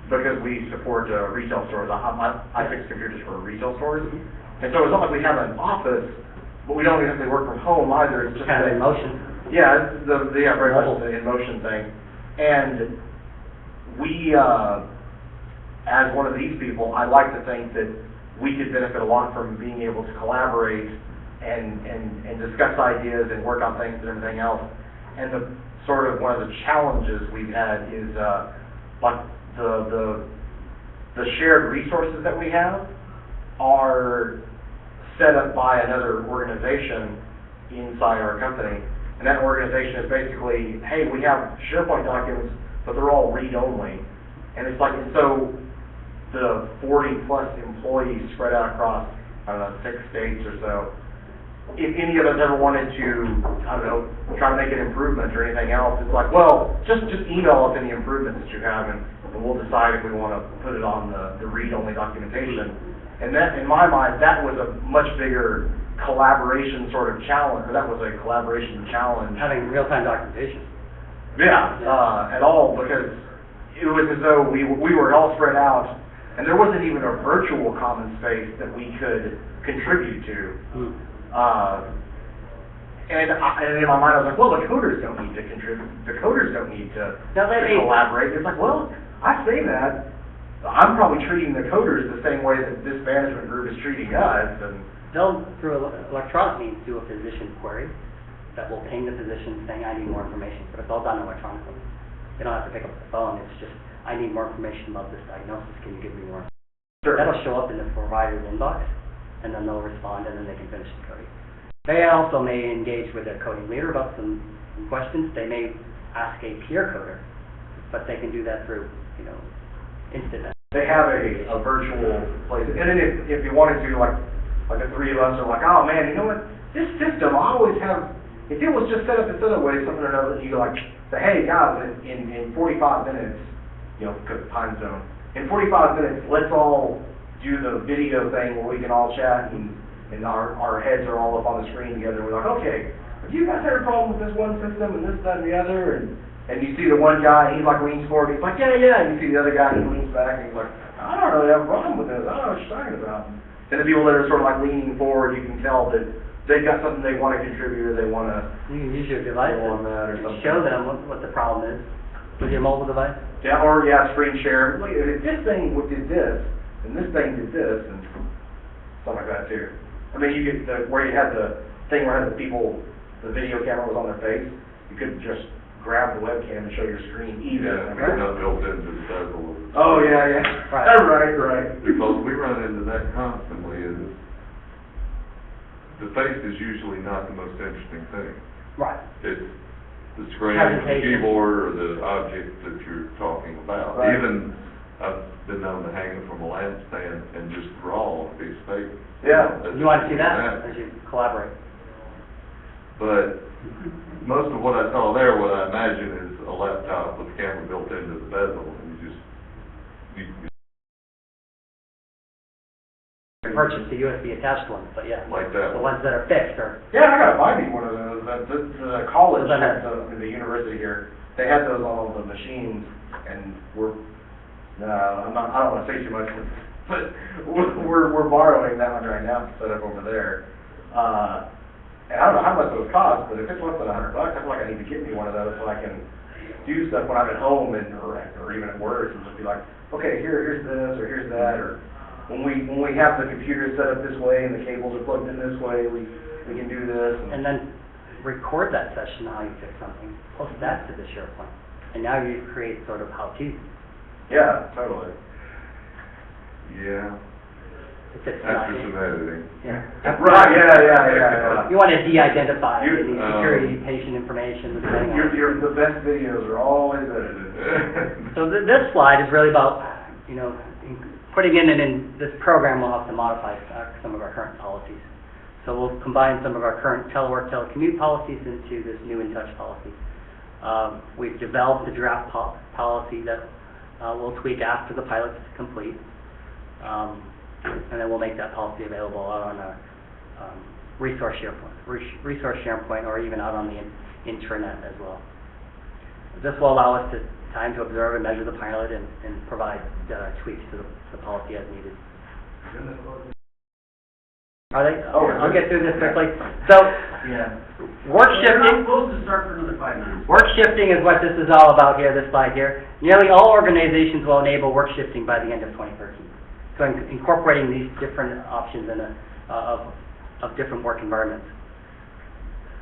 because we support retail stores. I fix computers for retail stores. And so it's not like we have an office, but we don't exactly work from home either. It's just kind of in motion. Yeah, it's very much the in motion thing. And we, as one of these people, I like to think that we could benefit a lot from being able to collaborate and discuss ideas and work on things and everything else. And the sort of one of the challenges we've had is like the shared resources that we have are set up by another organization inside our company. And that organization is basically, hey, we have SharePoint documents, but they're all read-only. And it's like, and so the 40-plus employees spread out across, I don't know, 6 states or so, if any of us ever wanted to, I don't know, try to make an improvement or anything else, it's like, well, just email us any improvements that you have, and we'll decide if we want to put it on the read-only documentation. And that, in my mind, that was a much bigger collaboration sort of challenge, or that was a collaboration challenge. Having real-time documentation. Yeah, at all, because it was as though we were all spread out, and there wasn't even a virtual common space that we could contribute to. And in my mind, I was like, well, the coders don't need to contribute. The coders don't need to collaborate. It's like, well, I say that. I'm probably treating the coders the same way that this management group is treating us. And they'll, through electronic means, do a physician query that will ping the physician saying, I need more information. But it's all done electronically. They don't have to pick up the phone. It's just, I need more information about this diagnosis. Can you give me more? Sure. That'll show up in the provider's inbox, and then they'll respond, and then they can finish the coding. They also may engage with their coding leader about some questions. They may ask a peer coder, but they can do that through, instant. They have a virtual place. And then if you wanted to, like the three of us are like, oh man, you know what? This system, I always have, if it was just set up this other way, something or another, you go like, say, hey guys, in 45 minutes, because of time zone, in 45 minutes, let's all do the video thing where we can all chat and our heads are all up on the screen together. We're like, okay, have you guys had a problem with this one system and this, that, and the other? And you see the one guy, he like leans forward, he's like, yeah. And you see the other guy, he leans back, and he's like, I don't really have a problem with this. I don't know what you're talking about. And the people that are sort of like leaning forward, you can tell that they've got something they want to contribute, or they want to. You can use your device on that or something. Show them what the problem is with your mobile device. Yeah, or screen share. Look, this thing did this, and this thing did this, and stuff like that too. I mean, you could where you had the thing where the video camera was on their face, you could just grab the webcam and show your screen even. Yeah, it's not built into the bezel. Oh yeah. Right. Because we run into that constantly. The face is usually not the most interesting thing. Right. It's the screen, the keyboard, or the object that you're talking about. Right. Even I've been known to hang it from a lampstand and just draw a piece of paper. Yeah. You want to see that as you collaborate. But most of what I saw there, what I imagine is a laptop with a camera built into the bezel, and you purchase the USB attached ones, but yeah. like that The one. ones that are fixed are. Yeah, I gotta buy me one of those. The college had the university here. They had those on all the machines, and I don't want to say too much, but we're borrowing that one right now to set up over there. And I don't know how much those cost, but if it's less than $100, I feel like I need to get me one of those so I can do stuff when I'm at home or even at work, and just be like, okay, here's this or here's that, or when we have the computer set up this way and the cables are plugged in this way, we can do this. And then record that session, how you fix something, post that to the SharePoint. And now you create sort of how-to. Yeah, totally. Yeah, If it's after not- some editing. Yeah. Right, yeah. You want to de-identify You- any security, patient information, depending on. The best videos are always edited. So this slide is really about, you know, putting in this program, we'll have to modify some of our current policies. So we'll combine some of our current telework, telecommute policies into this new InTouch policy. We've developed a draft policy that we'll tweak after the pilot's complete. And then we'll make that policy available out on our resource SharePoint, or even out on the intranet as well. This will allow us time to observe and measure the pilot and provide tweaks to the policy as needed. Are they? Oh, I'll get through this quickly. So, Yeah. work They're not shifting. supposed to start for another 5 minutes. Work shifting is what this is all about here, this slide here. Nearly all organizations will enable work shifting by the end of 2013. So incorporating these different options of different work environments.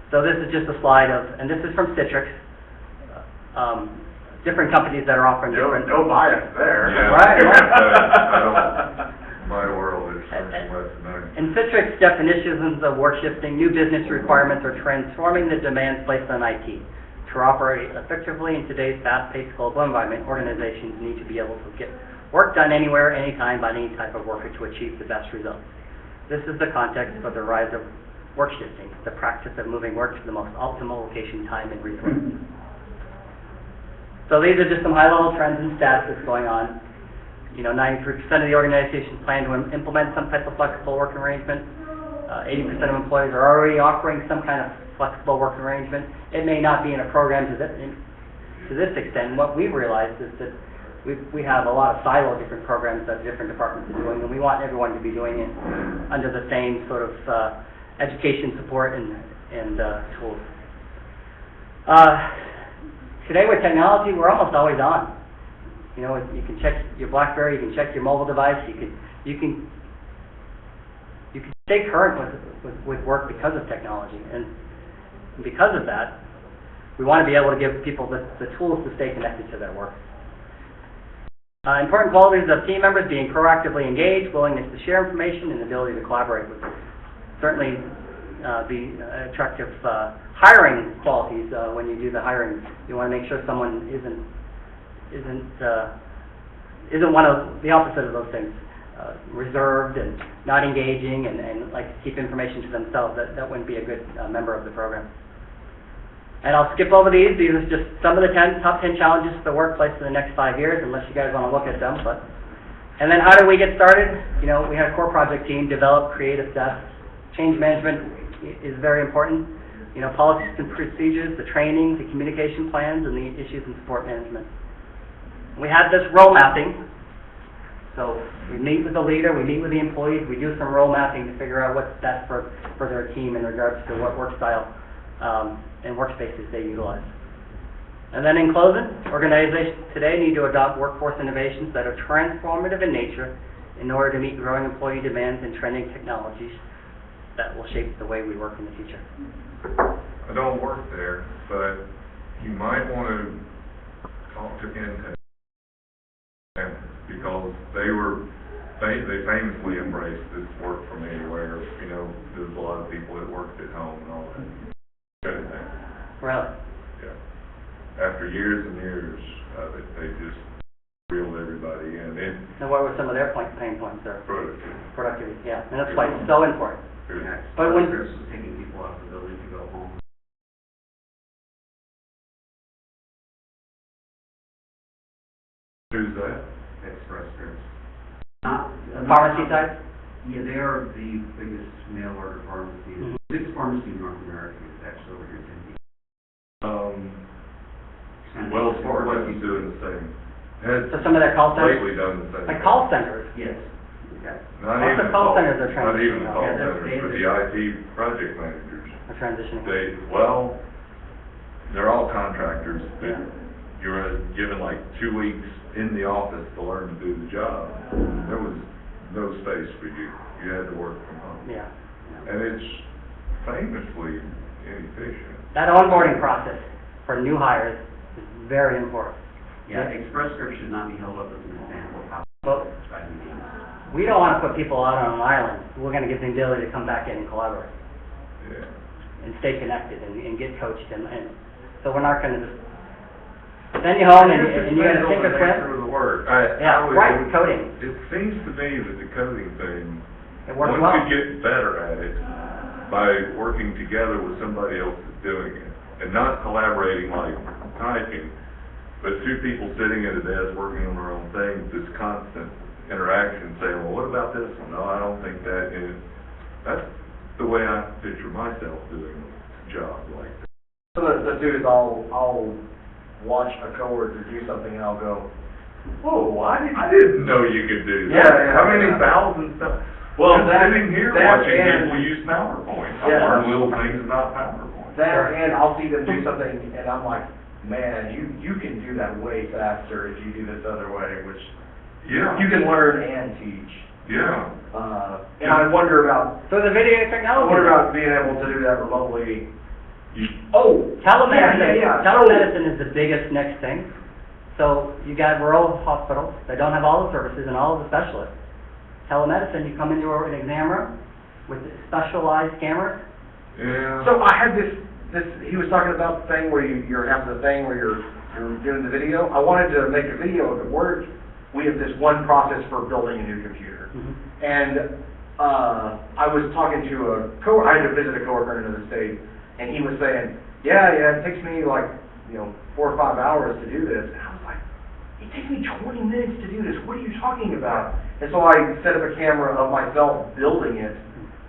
So this is just a slide and this is from Citrix. Different companies that are offering different. No bias there. Yeah. Right. My world is something less than that. In Citrix definitions of work shifting, new business requirements are transforming the demands placed on IT. To operate effectively in today's fast-paced global environment, organizations need to be able to get work done anywhere, anytime, by any type of worker to achieve the best results. This is the context for the rise of work shifting, the practice of moving work to the most optimal location, time, and resources. So these are just some high-level trends and stats that's going on. You know, 93% of the organizations plan to implement some type of flexible working arrangement. 80% of employees are already offering some kind of flexible working arrangement. It may not be in a program to this extent. What we've realized is that we have a lot of siloed different programs that different departments are doing, and we want everyone to be doing it under the same sort of education support and tools. Today with technology, we're almost always on. You know, you can check your BlackBerry, you can check your mobile device, you can stay current with work because of technology, and because of that, we want to be able to give people the tools to stay connected to their work. Important qualities of team members: being proactively engaged, willingness to share information, and ability to collaborate with them. Certainly, the attractive hiring qualities when you do the hiring. You want to make sure someone isn't one of the opposite of those things. Reserved and not engaging and like to keep information to themselves. That wouldn't be a good member of the program. And I'll skip over these. These are just some of the top 10 challenges to the workplace in the next 5 years, unless you guys want to look at them. And then how do we get started? You know, we have a core project team: develop, create, assess. Change management is very important. You know, policies and procedures, the training, the communication plans, and the issues and support management. We have this role mapping. So we meet with the leader, we meet with the employees, we do some role mapping to figure out what's best for their team in regards to what work style and workspaces they utilize. And then in closing, organizations today need to adopt workforce innovations that are transformative in nature in order to meet growing employee demands and trending technologies that will shape the way we work in the future. I don't work there, but you might want to talk to InTech, because they famously embraced this work from anywhere. You know, there's a lot of people that worked at home and all that. Good at that. Really? Yeah. After years and years of it, they just reeled everybody in. And what were some of their pain points there? Productivity, yeah. And that's why it's so important. Yeah, But when- Express was taking people off the building to go home. Who's that? Express Scripts. The pharmacy side? Yeah, they are the biggest mail order pharmacy. Mhm. The biggest pharmacy in North America is actually over here in Tempe. Wells Fargo is doing the same. Has So some of their call centers? lately done the same. Like call centers? Yes. Okay. Not Most even of call centers are Not even the transitioning. call Yeah, centers, but the IT project managers. Are transitioning? They're all contractors, but Yeah. you're given like 2 weeks in the office to learn to do the job. There was no space for you. You had to work from home. Yeah. And it's famously inefficient. That onboarding process for new hires is very important. Yeah, Express Scripts should not be held up as an example of how But driving meetings. we don't wanna put people out on an island. We're gonna give them the ability to come back in and collaborate Yeah. and stay connected and get coached and so we're not gonna just send you home and you're gonna think of Nature of the work. Yeah, right, coding. It seems to me that the coding thing, It works one well. could get better at it by working together with somebody else that's doing it, and not collaborating like typing, but two people sitting at a desk working on their own thing, this constant interaction, saying, well, what about this one? No, I don't think that is. That's the way I picture myself doing a job like that. So the two is I'll watch a coworker do something and I'll go, whoa, I didn't know you could do that. Yeah, How many yeah. thousands of, Well, I'm that- sitting here that watching and- people use PowerPoint. I Yeah. learn little things about PowerPoint. That, and I'll see them do something, and I'm like, man, you can do that way faster if you do this other way, which Yeah. you can learn and teach. Yeah. And I wonder about, So the video technology. being able to do that remotely. You, Oh, Telemedicine, yeah. telemedicine is the biggest next thing. So you got rural hospitals that don't have all the services and all of the specialists. Telemedicine, you come into an exam room with specialized cameras. yeah. So I had this, he was talking about the thing where you're having the thing where you're doing the video. I wanted to make a video if it worked. We have this one process for building a new computer. And, I was talking to I had to visit a coworker in another state, and he was saying, yeah, it takes me like, 4 or 5 hours to do this. And I was like, it takes me 20 minutes to do this. What are you talking about? And so I set up a camera of myself building it,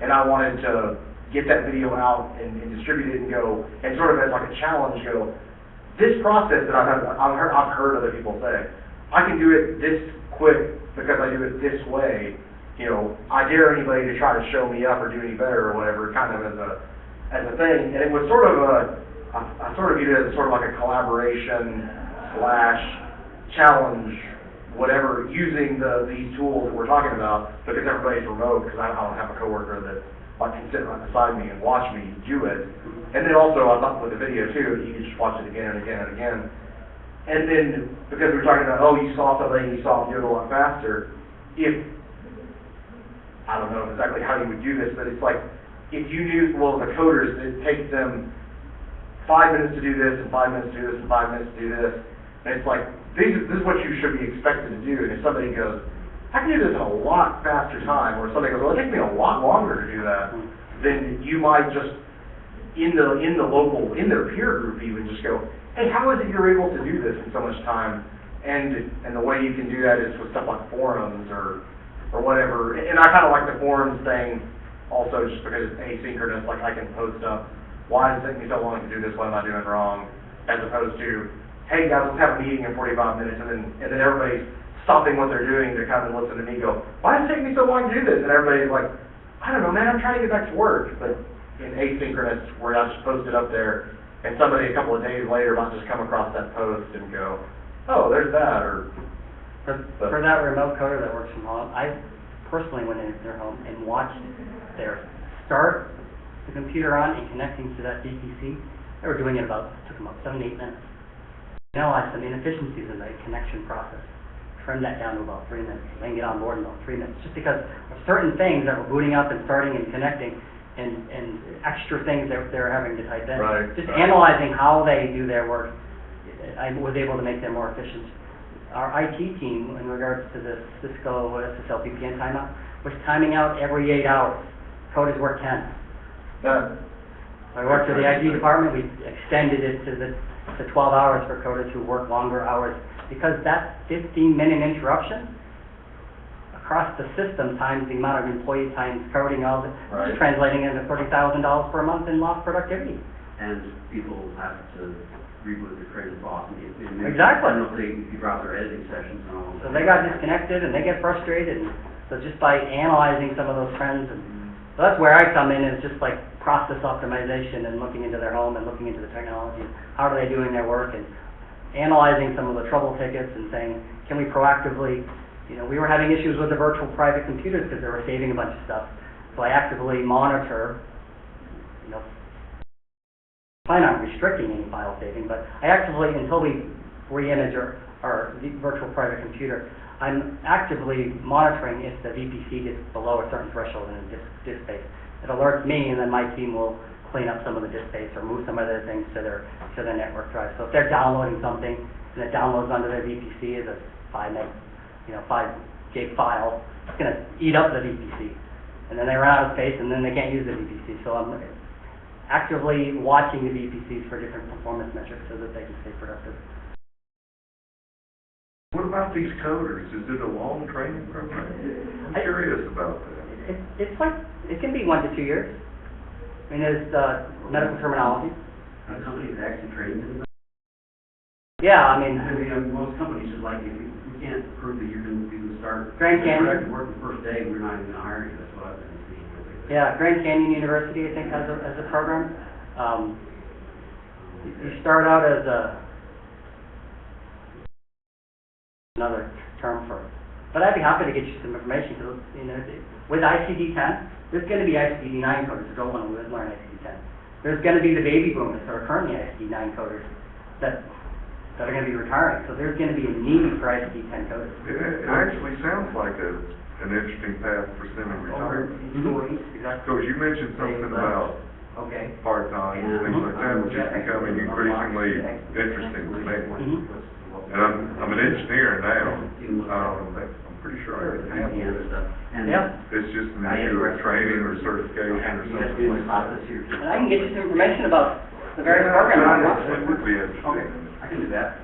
and I wanted to get that video out and distribute it and go, and sort of as like a challenge go, this process that I've heard other people say, I can do it this quick because I do it this way. I dare anybody to try to show me up or do any better or whatever, kind of as a thing. And it was sort of I sort of viewed it as sort of like a collaboration / challenge, whatever, using these tools that we're talking about, because everybody's remote, because I don't have a coworker that can sit right beside me and watch me do it. And then also, I thought with the video too, you can just watch it again and again and again. And then, because we were talking about, you saw something, you saw them do it a lot faster, I don't know exactly how you would do this, but it's like, if you knew, the coders, it takes them 5 minutes to do this, and 5 minutes to do this, and 5 minutes to do this, and it's like, this is what you should be expected to do, and if somebody goes, I can do this in a lot faster time, or somebody goes, well, it takes me a lot longer to do that, then you might just, in their peer group even, just go, hey, how is it you're able to do this in so much time? And the way you can do that is with stuff like forums or whatever. And I kind of like the forums thing also just because it's asynchronous, like I can post up, why does it take me so long to do this, what am I doing wrong? As opposed to, hey guys, let's have a meeting in 45 minutes, and then everybody's stopping what they're doing to come and listen to me go, why does it take me so long to do this? And everybody's like, I don't know, man, I'm trying to get back to work. But in asynchronous, where I just post it up there, and somebody a couple of days later might just come across that post and go, oh, there's that, or... For that remote coder that works from home, I personally went into their home and watched their start the computer on and connecting to that VPC. They were doing it took them about 7 to 8 minutes. Analyzed some inefficiencies in the connection process. Trimmed that down to about 3 minutes. They can get on board in about 3 minutes, just because of certain things that were booting up and starting and connecting, and extra things that they're having to type in. Right, Just right. analyzing how they do their work, I was able to make them more efficient. Our IT team, in regards to the Cisco SSL VPN timeout, was timing out every 8 hours. Coders work 10. I worked for the IT department, we extended it to 12 hours for coders who work longer hours, because that 15-minute interruption across the system times the amount of employee times coding all Right. is translating into $30,000 per month in lost productivity. And people have to reboot the creative boss and Exactly. if you drop their editing sessions and all. So they got disconnected and they get frustrated, and so just by analyzing some of those trends, and so that's where I come in, is just like process optimization and looking into their home and looking into the technology. How are they doing their work, and analyzing some of the trouble tickets and saying, can we proactively, we were having issues with the virtual private computers because they were saving a bunch of stuff. So I actively monitor, plan on restricting any file saving, but I actively, until we re-image our virtual private computer, I'm actively monitoring if the VPC gets below a certain threshold in the disk space. It alerts me, and then my team will clean up some of the disk space or move some other things to their network drive. So if they're downloading something and it downloads onto their VPC as a 5 gig file, it's going to eat up the VPC, and then they run out of space, and then they can't use the VPC. So I'm actively watching the VPCs for different performance metrics so that they can stay productive. What about these coders? Is it a long training program? I'm curious about that. It's like, it can be 1 to 2 years. I mean, there's medical terminology. A company that actually trains in that? Yeah, I mean, Most companies just like, if we can't prove that you can start. Grand Canyon. If you work the first day, we're not even gonna hire you, that's what I've been seeing. yeah, Grand Canyon University, I think, has a program. You start out as another term for it. But I'd be happy to get you some information, because, with ICD-10, there's going to be ICD-9 coders who don't want to learn ICD-10. There's going to be the baby boomers that are currently ICD-9 coders that are going to be retiring. So there's going to be a need for ICD-10 coders. It actually sounds like an interesting path for semi-retirement. Because you mentioned something about Okay. part-time and things like that, which is becoming increasingly interesting to me. And I'm an engineer now. I'm pretty sure I already have this. Yeah. It's just an issue of training or certification or something like that. And I can get you some information about the various programs. It would be interesting. I can do that.